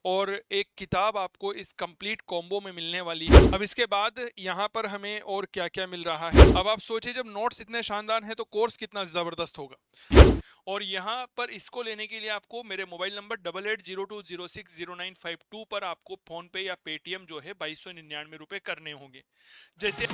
और एक किताब आपको इस कंप्लीट कॉम्बो में मिलने वाली है। अब इसके बाद यहाँ पर हमें और क्या क्या मिल रहा है। अब आप सोचिए जब नोट्स इतने शानदार हैं तो कोर्स कितना ज़बरदस्त होगा। और यहाँ पर इसको लेने के लिए आपको मेरे मोबाइल नंबर 8802060952 पर आपको फोन पे या पेटीएम जो है 2299 रुपए करने होंगे। जैसे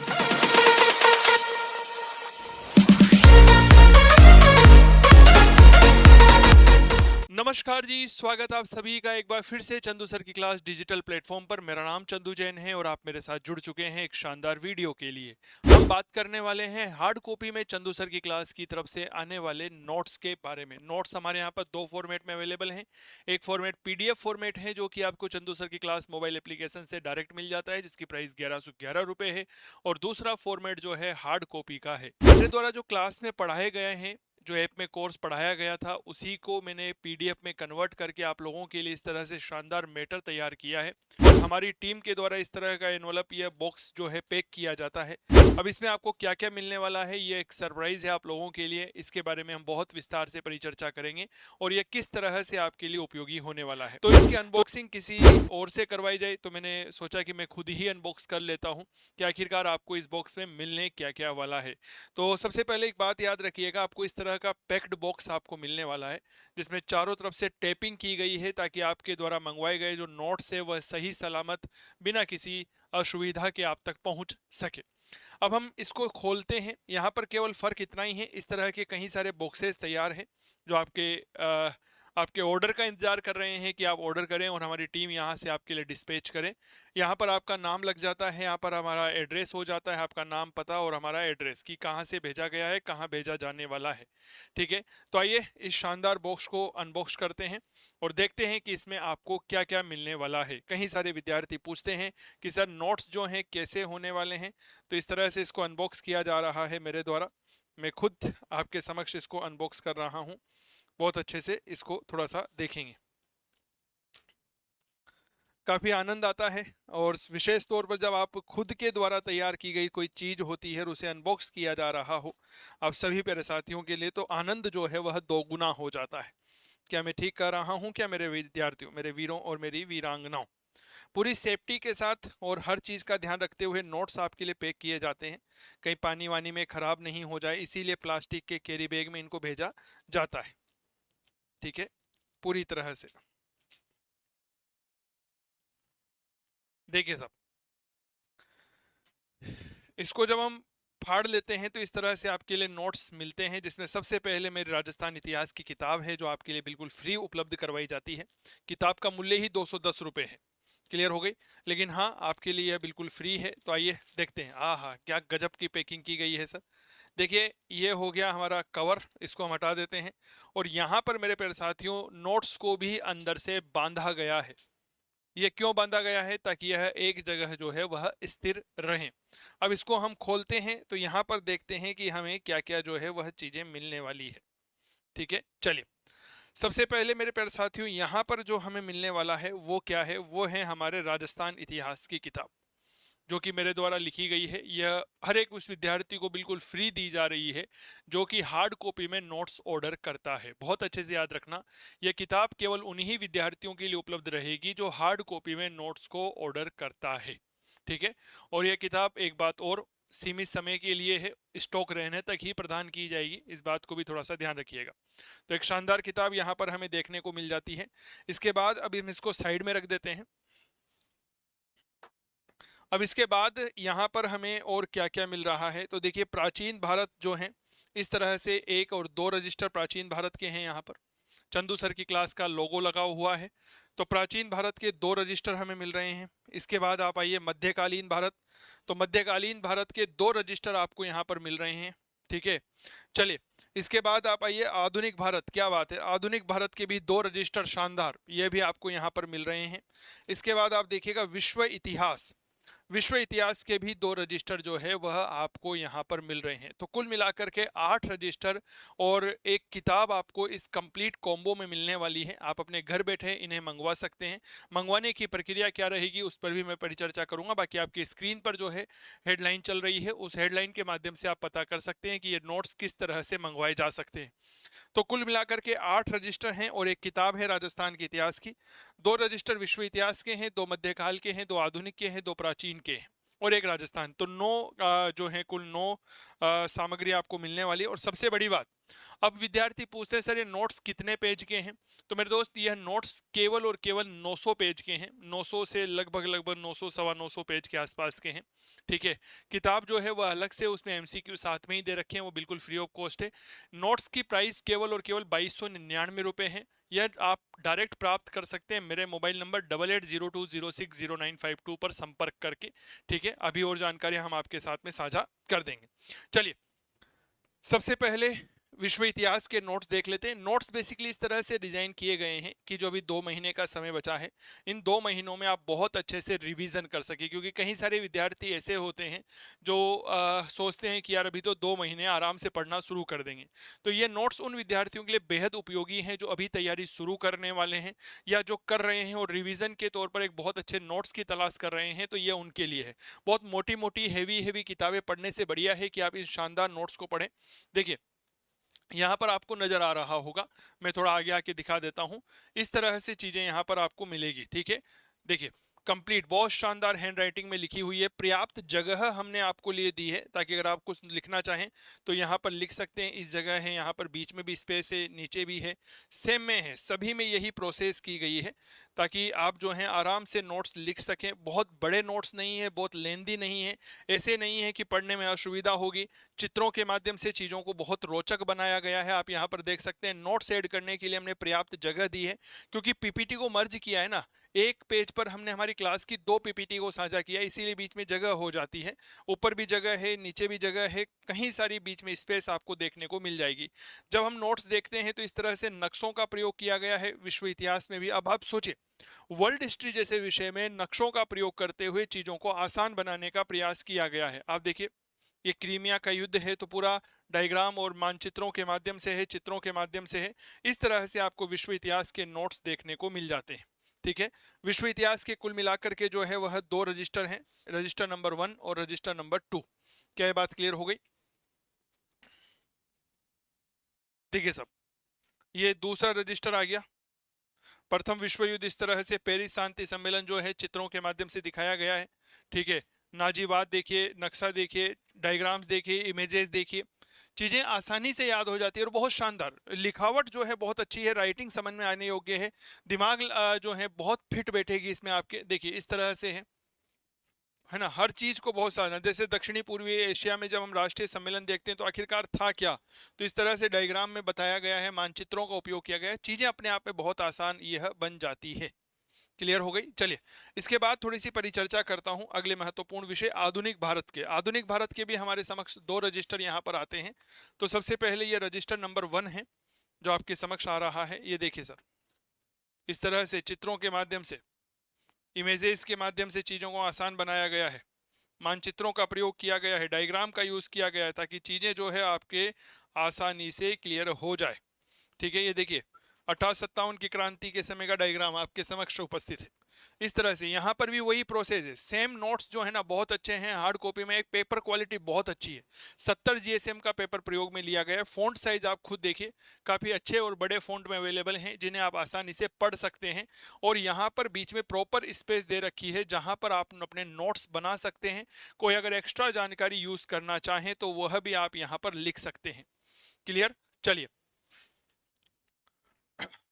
नमस्कार जी, स्वागत आप सभी का एक बार फिर से चंदू सर की क्लास डिजिटल प्लेटफॉर्म पर। मेरा नाम चंदू जैन है और आप मेरे साथ जुड़ चुके हैं एक शानदार वीडियो के लिए। हम बात करने वाले हैं हार्ड कॉपी में चंदू सर की क्लास की तरफ से आने वाले नोट्स के बारे में। नोट्स हमारे यहाँ पर दो फॉर्मेट में अवेलेबल हैं। एक फॉर्मेट पीडीएफ फॉर्मेट है जो कि आपको चंदू सर की क्लास मोबाइल एप्लीकेशन से डायरेक्ट मिल जाता है, जिसकी प्राइस 1111 रुपए है। और दूसरा फॉर्मेट जो है हार्ड कॉपी का है। मेरे द्वारा जो क्लास में पढ़ाए गए हैं, जो ऐप में कोर्स पढ़ाया गया था, उसी को मैंने पीडीएफ में कन्वर्ट करके आप लोगों के लिए इस तरह से शानदार मैटर तैयार किया है। और हमारी टीम के द्वारा इस तरह का एनवलप या बॉक्स जो है पैक किया जाता है। अब इसमें आपको क्या क्या मिलने वाला है, ये एक सरप्राइज है आप लोगों के लिए। इसके बारे में हम बहुत विस्तार से परिचर्चा करेंगे और ये किस तरह से आपके लिए उपयोगी होने वाला है। तो इसकी अनबॉक्सिंग किसी और से करवाई जाए तो मैंने सोचा कि मैं खुद ही अनबॉक्स कर लेता हूँ कि आखिरकार आपको इस बॉक्स में मिलने क्या क्या वाला है। तो सबसे पहले एक बात याद रखिएगा, आपको इस तरह का पैक्ड बॉक्स आपको मिलने वाला है, जिसमें चारों तरफ से टेपिंग की गई है ताकि आपके द्वारा मंगवाए गए जो नोट्स है वह सही सलामत बिना किसी असुविधा के आप तक पहुंच सके। अब हम इसको खोलते हैं। यहाँ पर केवल फर्क इतना ही है, इस तरह के कई सारे बॉक्सेस तैयार हैं जो आपके ऑर्डर का इंतजार कर रहे हैं कि आप ऑर्डर करें और हमारी टीम यहाँ से आपके लिए डिस्पैच करें। यहाँ पर आपका नाम लग जाता है, यहाँ पर हमारा एड्रेस हो जाता है, आपका नाम पता और हमारा एड्रेस कि कहाँ से भेजा गया है, कहाँ भेजा जाने वाला है। ठीक है, तो आइए इस शानदार बॉक्स को अनबॉक्स करते हैं और देखते हैं कि इसमें आपको क्या क्या मिलने वाला है। कई सारे विद्यार्थी पूछते हैं कि सर नोट्स जो हैं कैसे होने वाले हैं, तो इस तरह से इसको अनबॉक्स किया जा रहा है मेरे द्वारा। मैं खुद आपके समक्ष इसको अनबॉक्स कर रहा हूँ। बहुत अच्छे से इसको थोड़ा सा देखेंगे, काफी आनंद आता है। और विशेष तौर पर जब आप खुद के द्वारा तैयार की गई कोई चीज होती है और उसे अनबॉक्स किया जा रहा हो आप सभी प्यारे साथियों के लिए, तो आनंद जो है वह दोगुना हो जाता है। क्या मैं ठीक कर रहा हूँ क्या मेरे विद्यार्थियों, मेरे वीरों और मेरी वीरांगनाओं? पूरी सेफ्टी के साथ और हर चीज का ध्यान रखते हुए नोट्स आपके लिए पैक किए जाते हैं। कहीं पानी वानी में खराब नहीं हो जाए, इसीलिए प्लास्टिक के कैरी बैग में इनको भेजा जाता है। ठीक है, पूरी तरह से देखिए साहब, इसको जब हम फाड़ लेते हैं तो इस तरह से आपके लिए नोट्स मिलते हैं, जिसमें सबसे पहले मेरी राजस्थान इतिहास की किताब है जो आपके लिए बिल्कुल फ्री उपलब्ध करवाई जाती है। किताब का मूल्य ही 210 रुपये है। क्लियर हो गई? लेकिन हाँ, आपके लिए यह बिल्कुल फ्री है। तो आइए देखते हैं। हाँ, क्या गजब की पैकिंग की गई है सर। देखिए, ये हो गया हमारा कवर, इसको हम हटा देते हैं। और यहाँ पर मेरे प्यारे साथियों नोट्स को भी अंदर से बांधा गया है। ये क्यों बांधा गया है? ताकि यह एक जगह जो है वह स्थिर रहे। अब इसको हम खोलते हैं तो यहाँ पर देखते हैं कि हमें क्या क्या जो है वह चीजें मिलने वाली है। ठीक है, चलिए सबसे पहले मेरे प्यारे साथियों यहाँ पर जो हमें मिलने वाला है वो क्या है? वो है हमारे राजस्थान इतिहास की किताब, जो कि मेरे द्वारा लिखी गई है। यह हर एक उस विद्यार्थी को बिल्कुल फ्री दी जा रही है जो कि हार्ड कॉपी में नोट्स ऑर्डर करता है। बहुत अच्छे से याद रखना, यह किताब केवल उन्हीं विद्यार्थियों के लिए उपलब्ध रहेगी जो हार्ड कॉपी में नोट्स को ऑर्डर करता है। ठीक है, और यह किताब एक बात और, सीमित समय के लिए है, स्टॉक रहने तक ही प्रदान की जाएगी। इस बात को भी थोड़ा सा ध्यान रखिएगा। तो एक शानदार किताब यहाँ पर हमें देखने को मिल जाती है। इसके बाद अब हम इसको साइड में रख देते हैं। अब इसके बाद यहाँ पर हमें और क्या क्या मिल रहा है, तो देखिए प्राचीन भारत जो है, इस तरह से 1 और 2 रजिस्टर प्राचीन भारत के हैं। यहाँ पर चंदू सर की क्लास का लोगो लगा हुआ है। तो प्राचीन भारत के 2 रजिस्टर हमें मिल रहे हैं। इसके बाद आप आइए मध्यकालीन भारत, तो मध्यकालीन भारत के 2 रजिस्टर आपको यहाँ पर मिल रहे हैं। ठीक है, चलिए इसके बाद आप आइए आधुनिक भारत, क्या बात है, आधुनिक भारत के भी 2 रजिस्टर शानदार, ये भी आपको यहाँ पर मिल रहे हैं। इसके बाद आप देखिएगा विश्व इतिहास, विश्व इतिहास के भी 2 रजिस्टर जो है वह आपको यहाँ पर मिल रहे हैं। तो कुल मिलाकर के 8 रजिस्टर और एक किताब आपको इस कंप्लीट कॉम्बो में मिलने वाली है। आप अपने घर बैठे इन्हें मंगवा सकते हैं। मंगवाने की प्रक्रिया क्या रहेगी उस पर भी मैं परिचर्चा करूंगा। बाकी आपकी स्क्रीन पर जो है हेडलाइन चल रही है, उस हेडलाइन के माध्यम से आप पता कर सकते हैं कि ये नोट्स किस तरह से मंगवाए जा सकते हैं। तो कुल मिलाकर के 8 रजिस्टर हैं और एक किताब है राजस्थान के इतिहास की। दो रजिस्टर विश्व इतिहास के हैं, दो मध्यकाल के हैं, दो आधुनिक के हैं, दो प्राचीन के हैं और एक राजस्थान। तो 9 जो है कुल 9 सामग्री आपको मिलने वाली है। और सबसे बड़ी बात, अब विद्यार्थी पूछते हैं सर ये नोट्स कितने पेज के हैं। तो मेरे दोस्त यह नोट्स केवल और केवल 900 पेज के हैं। 900 से लगभग लगभग 900 सवा 900 पेज के आसपास के हैं। ठीक है, किताब जो है वह अलग से, उसमें एमसीक्यू साथ में ही दे रखे हैं, वो बिल्कुल फ्री ऑफ कॉस्ट है। नोट्स की प्राइस केवल और केवल 2299 है। यह आप डायरेक्ट प्राप्त कर सकते हैं मेरे मोबाइल नंबर 8802060952 पर संपर्क करके। ठीक है, अभी और जानकारी हम आपके साथ में साझा कर देंगे। चलिए, सबसे पहले विश्व इतिहास के नोट्स देख लेते हैं। नोट्स बेसिकली इस तरह से डिजाइन किए गए हैं कि जो अभी 2 महीने का समय बचा है, इन 2 महीनों में आप बहुत अच्छे से रिवीजन कर सके, क्योंकि कई सारे विद्यार्थी ऐसे होते हैं जो सोचते हैं कि यार अभी तो 2 महीने आराम से पढ़ना शुरू कर देंगे। तो ये नोट्स उन विद्यार्थियों के लिए बेहद उपयोगी हैं जो अभी तैयारी शुरू करने वाले हैं या जो कर रहे हैं और रिविजन के तौर पर एक बहुत अच्छे नोट्स की तलाश कर रहे हैं। तो ये उनके लिए है। बहुत मोटी मोटी हैवी हैवी किताबें पढ़ने से बढ़िया है कि आप इन शानदार नोट्स को पढ़ें। देखिए, यहाँ पर आपको नजर आ रहा होगा, मैं थोड़ा आगे आके दिखा देता हूँ। इस तरह से चीजें यहाँ पर आपको मिलेगी। ठीक है, देखिए, कंप्लीट बहुत शानदार हैंड राइटिंग में लिखी हुई है। पर्याप्त जगह हमने आपको लिए दी है ताकि अगर आप कुछ लिखना चाहें तो यहाँ पर लिख सकते हैं। इस जगह है, यहाँ पर बीच में भी स्पेस है, नीचे भी है, सेम में है, सभी में यही प्रोसेस की गई है ताकि आप जो है आराम से नोट्स लिख सकें। बहुत बड़े नोट्स नहीं है, बहुत लेंदी नहीं है, ऐसे नहीं है कि पढ़ने में असुविधा होगी। चित्रों के माध्यम से चीज़ों को बहुत रोचक बनाया गया है। आप यहाँ पर देख सकते हैं नोट्स ऐड करने के लिए हमने पर्याप्त जगह दी है, क्योंकि पीपीटी को मर्ज किया है ना, एक पेज पर हमने हमारी क्लास की 2 पीपीटी को साझा किया, इसीलिए बीच में जगह हो जाती है। ऊपर भी जगह है, नीचे भी जगह है, कहीं सारी बीच में स्पेस आपको देखने को मिल जाएगी। जब हम नोट्स देखते हैं तो इस तरह से नक्शों का प्रयोग किया गया है विश्व इतिहास में भी। अब आप सोचिए, वर्ल्ड हिस्ट्री जैसे विषय में नक्शों का प्रयोग करते हुए चीजों को आसान बनाने का प्रयास किया गया है। आप देखिए, ये क्रीमिया का युद्ध है तो पूरा डायग्राम और मानचित्रों के माध्यम से है, चित्रों के माध्यम से है। इस तरह से आपको विश्व इतिहास के नोट्स देखने को मिल जाते हैं। ठीक है, विश्व इतिहास के कुल मिलाकर के जो है वह 2 रजिस्टर हैं, रजिस्टर नंबर 1 और रजिस्टर नंबर 2। क्या ये बात क्लियर हो गई? ठीक है सब, ये दूसरा रजिस्टर आ गया। प्रथम विश्व युद्ध इस तरह से, पेरिस शांति सम्मेलन जो है चित्रों के माध्यम से दिखाया गया है। ठीक है, नाजीवाद देखिए, नक्शा देखिए, डायग्राम्स देखिए, इमेजेस देखिए, चीजें आसानी से याद हो जाती है और बहुत शानदार लिखावट जो है बहुत अच्छी है, राइटिंग समझ में आने योग्य है, दिमाग जो है बहुत फिट बैठेगी इसमें आपके। देखिए इस तरह से है ना, हर चीज को बहुत सारा, जैसे दक्षिणी पूर्वी एशिया में जब हम राष्ट्रीय सम्मेलन देखते हैं तो आखिरकार था क्या, तो इस तरह से डायग्राम में बताया गया है, मानचित्रों का उपयोग किया गया है, चीजें अपने आप में बहुत आसान यह बन जाती है। क्लियर हो गई? चलिए, इसके बाद थोड़ी सी परिचर्चा करता हूं अगले महत्वपूर्ण विषय आधुनिक भारत के। आधुनिक भारत के भी हमारे समक्ष 2 रजिस्टर यहाँ पर आते हैं। तो सबसे पहले ये रजिस्टर नंबर 1 है जो आपके समक्ष आ रहा है। ये देखिए सर, इस तरह से चित्रों के माध्यम से, इमेजेस के माध्यम से चीजों को आसान बनाया गया है, मानचित्रों का प्रयोग किया गया है, डायग्राम का यूज किया गया है ताकि चीजें जो है आपके आसानी से क्लियर हो जाए। ठीक है, ये देखिए 1857 की क्रांति के समय का डायग्राम आपके समक्ष उपस्थित है। इस तरह से यहाँ पर भी वही प्रोसेस है, सेम नोट्स जो है ना बहुत अच्छे हैं। हार्ड कॉपी में एक पेपर क्वालिटी बहुत अच्छी है, 70 जीएसएम का पेपर प्रयोग में लिया गया है। फॉन्ट साइज आप खुद देखिए, काफी अच्छे और बड़े फॉन्ट में अवेलेबल हैं जिन्हें आप आसानी से पढ़ सकते हैं। और यहाँ पर बीच में प्रॉपर स्पेस दे रखी है जहां पर आप अपने नोट्स बना सकते हैं। कोई अगर एक्स्ट्रा जानकारी यूज करना चाहें तो वह भी आप यहाँ पर लिख सकते हैं। क्लियर? चलिए,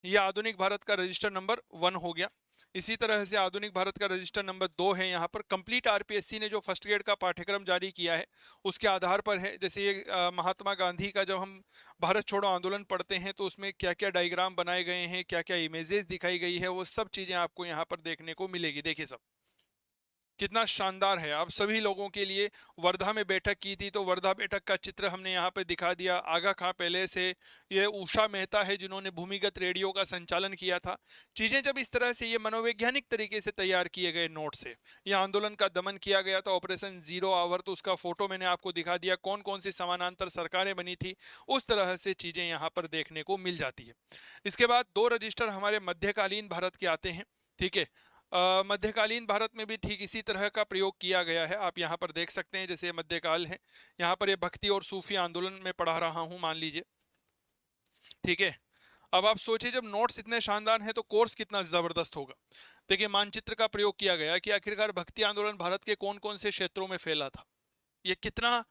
यह आधुनिक भारत का रजिस्टर नंबर 1 हो गया। इसी तरह से आधुनिक भारत का रजिस्टर नंबर 2 है। यहाँ पर कंप्लीट आरपीएससी ने जो फर्स्ट ग्रेड का पाठ्यक्रम जारी किया है उसके आधार पर है। जैसे ये महात्मा गांधी का जब हम भारत छोड़ो आंदोलन पढ़ते हैं तो उसमें क्या क्या डायग्राम बनाए गए हैं, क्या क्या इमेजेस दिखाई गई है, वो सब चीजें आपको यहाँ पर देखने को मिलेगी। देखिए सब कितना शानदार है। आप सभी लोगों के लिए वर्धा में बैठक की थी तो वर्धा बैठक का चित्र हमने यहाँ पे दिखा दिया। आगा खां पहले से, ये उषा मेहता है जिन्होंने भूमिगत रेडियो का संचालन किया था। चीजें जब इस तरह से ये मनोवैज्ञानिक तरीके से तैयार किए गए नोट से, ये आंदोलन का दमन किया गया था, ऑपरेशन जीरो आवर, तो उसका फोटो मैंने आपको दिखा दिया, कौन कौन सी समानांतर सरकारें बनी थी, उस तरह से चीजें यहाँ पर देखने को मिल जाती है। इसके बाद 2 रजिस्टर हमारे मध्यकालीन भारत के आते हैं। ठीक है, मध्यकालीन भारत में भी ठीक इसी तरह का प्रयोग किया गया है। आप यहाँ पर देख सकते हैं, जैसे मध्यकाल है, यहाँ पर ये भक्ति और सूफी आंदोलन में पढ़ा रहा हूँ मान लीजिए। ठीक है, अब आप सोचिए जब नोट्स इतने शानदार हैं तो कोर्स कितना जबरदस्त होगा। देखिए मानचित्र का प्रयोग किया गया कि आखिरकार भक्ति आंदोलन भारत के कौन कौन से क्षेत्रों में फैला था, ये कितना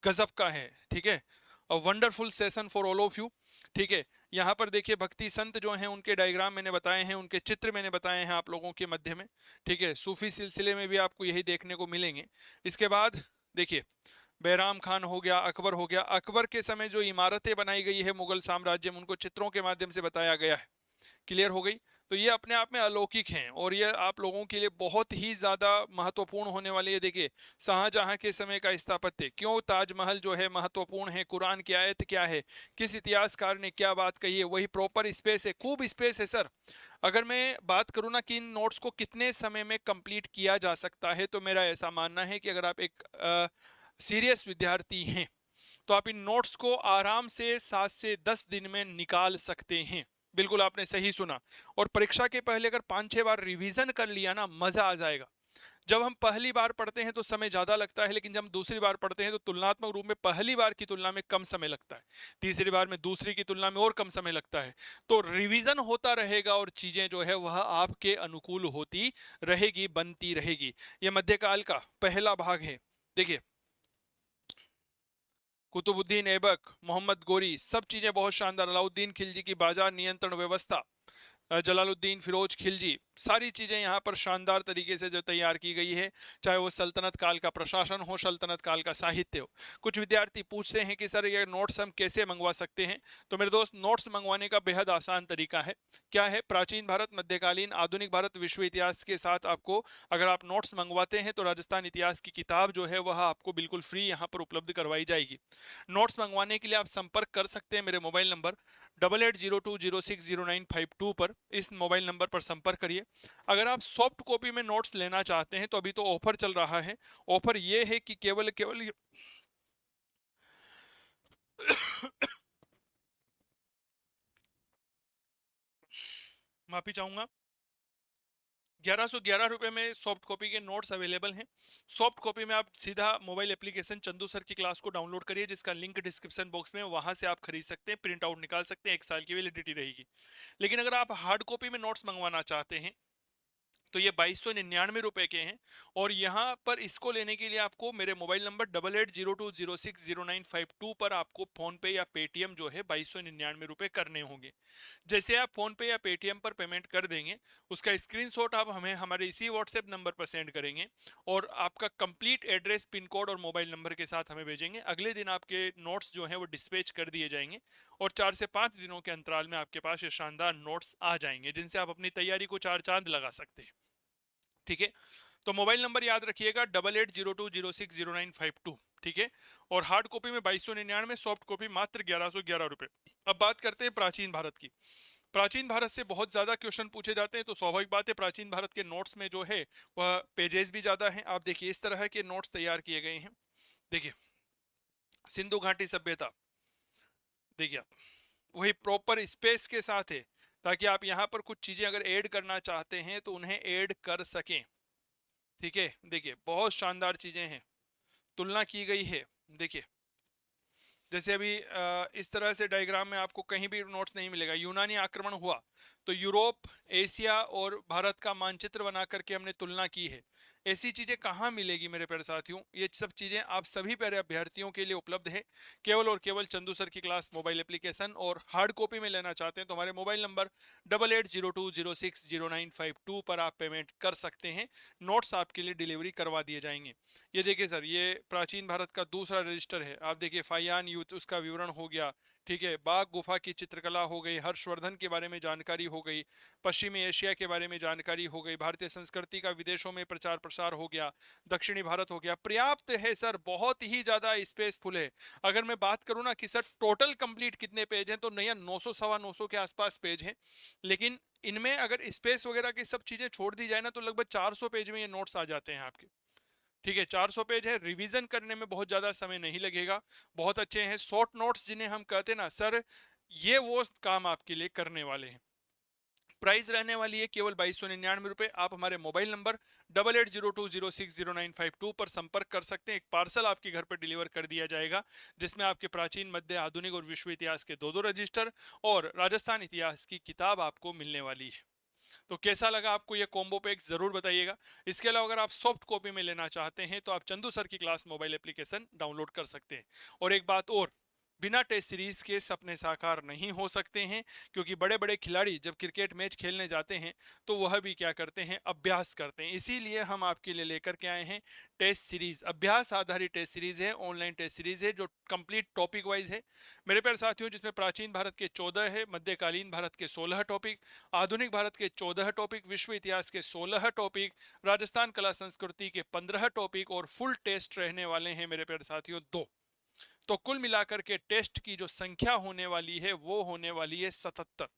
गजब का है। ठीक है, wonderful session for all of you. ठीक है, यहाँ पर देखिए भक्ति संत जो हैं उनके डायग्राम मैंने बताए हैं, उनके चित्र मैंने बताए हैं आप लोगों के मध्य में। ठीक है, सूफी सिलसिले में भी आपको यही देखने को मिलेंगे। इसके बाद देखिए बैराम खान हो गया, अकबर हो गया। अकबर के समय जो इमारतें बनाई गई है मुगल साम्राज्य में, उनको चित्रों के माध्यम से बताया गया है। क्लियर हो गई। तो ये अपने आप में अलौकिक हैं और ये आप लोगों के लिए बहुत ही ज्यादा महत्वपूर्ण होने वाली है। देखिए शाहजहां के समय का स्थापत्य, क्यों ताजमहल जो है महत्वपूर्ण है, कुरान की आयत क्या है, किस इतिहासकार ने क्या बात कही है, वही प्रॉपर स्पेस है, खूब स्पेस है सर। अगर मैं बात करूं ना कि इन नोट्स को कितने समय में कंप्लीट किया जा सकता है, तो मेरा ऐसा मानना है कि अगर आप एक सीरियस विद्यार्थी हैं तो आप इन नोट्स को आराम से 7 से 10 दिन में निकाल सकते हैं। बिल्कुल आपने सही सुना। और परीक्षा के पहले अगर 5-6 बार रिवीजन कर लिया ना, मजा आ जाएगा। जब हम पहली बार पढ़ते हैं तो समय ज्यादा लगता है, लेकिन जब हम दूसरी बार पढ़ते हैं तो तुलनात्मक रूप में पहली बार की तुलना में कम समय लगता है, तीसरी बार में दूसरी की तुलना में और कम समय लगता है। तो रिवीजन होता रहेगा और चीजें जो है वह आपके अनुकूल होती रहेगी, बनती रहेगी। यह मध्यकाल का पहला भाग है। देखिए कुतुबुद्दीन ऐबक, मोहम्मद गोरी, सब चीजें बहुत शानदार। अलाउद्दीन खिलजी की बाजार नियंत्रण व्यवस्था, जलालुद्दीन फिरोज खिलजी, सारी चीजें यहाँ पर शानदार तरीके से जो तैयार की गई है, चाहे वो सल्तनत काल का प्रशासन हो, सल्तनत काल का साहित्य हो। कुछ विद्यार्थी पूछते हैं कि सर ये नोट्स हम कैसे मंगवा सकते हैं। तो मेरे दोस्त नोट्स मंगवाने का बेहद आसान तरीका है। क्या है, प्राचीन भारत, मध्यकालीन, आधुनिक भारत, विश्व इतिहास के साथ आपको अगर आप नोट्स मंगवाते हैं तो राजस्थान इतिहास की किताब जो है वह आपको बिल्कुल फ्री यहाँ पर उपलब्ध करवाई जाएगी। नोट्स मंगवाने के लिए आप संपर्क कर सकते हैं मेरे मोबाइल नंबर 8802060952 पर। इस मोबाइल नंबर पर संपर्क करिए। अगर आप सॉफ्ट कॉपी में नोट्स लेना चाहते हैं तो अभी तो ऑफर चल रहा है। ऑफर ये है कि केवल केवल माफी चाहूंगा, 1111 रुपए में सॉफ्ट कॉपी के नोट्स अवेलेबल हैं। सॉफ्ट कॉपी में आप सीधा मोबाइल एप्लीकेशन चंदू सर की क्लास को डाउनलोड करिए, जिसका लिंक डिस्क्रिप्शन बॉक्स में, वहां से आप खरीद सकते हैं, प्रिंट आउट निकाल सकते हैं, 1 साल की वैलिडिटी रहेगी। लेकिन अगर आप हार्ड कॉपी में नोट्स मंगवाना चाहते हैं तो ये 2299 रुपए के हैं। और यहाँ पर इसको लेने के लिए आपको मेरे मोबाइल नंबर 8802060952 पर आपको फोन पे या पेटीएम जो है 2299 रुपए करने होंगे। जैसे आप फोन पे या पेटीएम पर पेमेंट कर देंगे, उसका स्क्रीनशॉट आप हमें हमारे इसी व्हाट्सएप नंबर पर सेंड करेंगे और आपका कंप्लीट एड्रेस, पिन कोड और मोबाइल नंबर के साथ हमें भेजेंगे। अगले दिन आपके नोट्स जो हैं वो डिस्पैच कर दिए जाएंगे और 4 से 5 दिनों के अंतराल में आपके पास ये शानदार नोट्स आ जाएंगे, जिनसे आप अपनी तैयारी को 4 चांद लगा सकते हैं। ठीक है, तो मोबाइल नंबर याद रखिएगा 8802060952। ठीक है, और हार्ड कॉपी में 2299, सॉफ्ट कॉपी मात्र 1111 रुपए। अब बात करते हैं प्राचीन भारत की। प्राचीन भारत से बहुत ज्यादा क्वेश्चन पूछे जाते हैं, तो स्वाभाविक बात है प्राचीन भारत के नोट्स में जो है वह पेजेस भी ज्यादा हैं। आप देखिए इस तरह के नोट्स तैयार किए गए हैं। देखिए सिंधु घाटी सभ्यता, देखिए आप वही प्रॉपर स्पेस के साथ है, ताकि आप यहाँ पर कुछ चीजें अगर ऐड करना चाहते हैं तो उन्हें ऐड कर सकें। ठीक है, देखिए बहुत शानदार चीजें हैं, तुलना की गई है। देखिए जैसे अभी इस तरह से डायग्राम में आपको कहीं भी नोट्स नहीं मिलेगा। यूनानी आक्रमण हुआ तो यूरोप, एशिया और भारत का मानचित्र बना करके हमने तुलना की है। ऐसी चीजें कहाँ मिलेगी मेरे प्यारे साथियों। ये सब चीजें आप सभी प्यारे अभ्यर्थियों के लिए उपलब्ध है, केवल और केवल चंदू सर की क्लास मोबाइल एप्लीकेशन। और हार्ड कॉपी में लेना चाहते हैं तो हमारे मोबाइल नंबर 8802060952 पर आप पेमेंट कर सकते हैं। नोट्स आपके लिए डिलीवरी करवा दिए जाएंगे। ये देखिए सर, ये प्राचीन भारत का दूसरा रजिस्टर है। आप देखिए फायान युद्ध, उसका विवरण हो गया। ठीक है, बाघ गुफा की चित्रकला हो गई, हर्षवर्धन के बारे में जानकारी हो गई, पश्चिमी एशिया के बारे में जानकारी हो गई, भारतीय संस्कृति का विदेशों में प्रचार प्रसार हो गया, दक्षिणी भारत हो गया। पर्याप्त है सर, बहुत ही ज्यादा स्पेसफुल है। अगर मैं बात करूं ना कि सर टोटल कंप्लीट कितने पेज हैं, तो नया 900 सवा 900 के आसपास पेज हैं। लेकिन इनमें अगर स्पेस वगैरह की सब चीजें छोड़ दी जाए ना, तो लगभग 400 पेज में ये नोट्स आ जाते हैं आपके। ठीक है, 400 पेज है, रिवीजन करने में बहुत ज्यादा समय नहीं लगेगा। बहुत अच्छे हैं शॉर्ट नोट्स जिन्हें हम कहते हैं ना सर, ये वो काम आपके लिए करने वाले हैं। प्राइस रहने वाली है केवल 2299 रुपए। आप हमारे मोबाइल नंबर 8802060952 पर संपर्क कर सकते हैं। एक पार्सल आपके घर पर डिलीवर कर दिया जाएगा, जिसमें आपके प्राचीन, मध्य, आधुनिक और विश्व इतिहास के दो रजिस्टर और राजस्थान इतिहास की किताब आपको मिलने वाली है। तो कैसा लगा आपको ये कॉम्बो पैक, जरूर बताइएगा। इसके अलावा अगर आप सॉफ्ट कॉपी में लेना चाहते हैं तो आप चंदू सर की क्लास मोबाइल एप्लीकेशन डाउनलोड कर सकते हैं। और एक बात और, बिना टेस्ट सीरीज के सपने साकार नहीं हो सकते हैं, क्योंकि बड़े बड़े खिलाड़ी जब क्रिकेट मैच खेलने जाते हैं तो वह भी क्या करते हैं, अभ्यास करते हैं। इसीलिए हम आपके लिए लेकर के आए हैं टेस्ट सीरीज, अभ्यास आधारित टेस्ट सीरीज है, ऑनलाइन टेस्ट सीरीज है जो कंप्लीट टॉपिक वाइज है मेरे प्यारे साथियों, जिसमें प्राचीन भारत के 14 है, मध्यकालीन भारत के 16 टॉपिक, आधुनिक भारत के 14 टॉपिक, विश्व इतिहास के 16 टॉपिक, राजस्थान कला संस्कृति के 15 टॉपिक और फुल टेस्ट रहने वाले हैं मेरे प्यारे साथियों 2। तो कुल मिलाकर के टेस्ट की जो संख्या होने वाली है वो होने वाली है 77।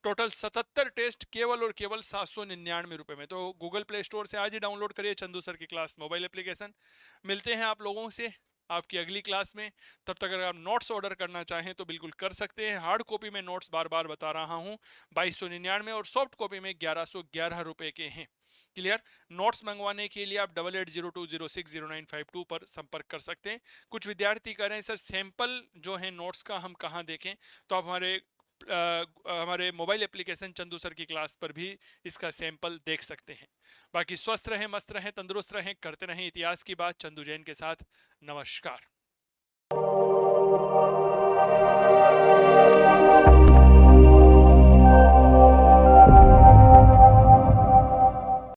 टोटल 77 टेस्ट केवल और केवल 799 रुपए में। तो गूगल प्ले स्टोर से आज ही डाउनलोड करिए चंदू सर की क्लास मोबाइल एप्लीकेशन। मिलते हैं आप लोगों से आपकी अगली क्लास में। तब तक अगर आप नोट्स ऑर्डर करना चाहें तो बिल्कुल कर सकते हैं। हार्ड कॉपी में नोट्स बार बार बता रहा हूं 2299 और सॉफ्ट कॉपी में 1111 रुपए के हैं। क्लियर। नोट्स मंगवाने के लिए आप 8802060952 पर संपर्क कर सकते हैं। कुछ विद्यार्थी कह रहे हैं सर सैंपल जो है नोट्स का हम कहाँ देखें, तो आप हमारे मोबाइल एप्लीकेशन चंदू सर की क्लास पर भी इसका सैंपल देख सकते हैं। बाकी स्वस्थ रहें, मस्त रहें, तंदुरुस्त रहें, करते रहें इतिहास की बात चंदू जैन के साथ। नमस्कार।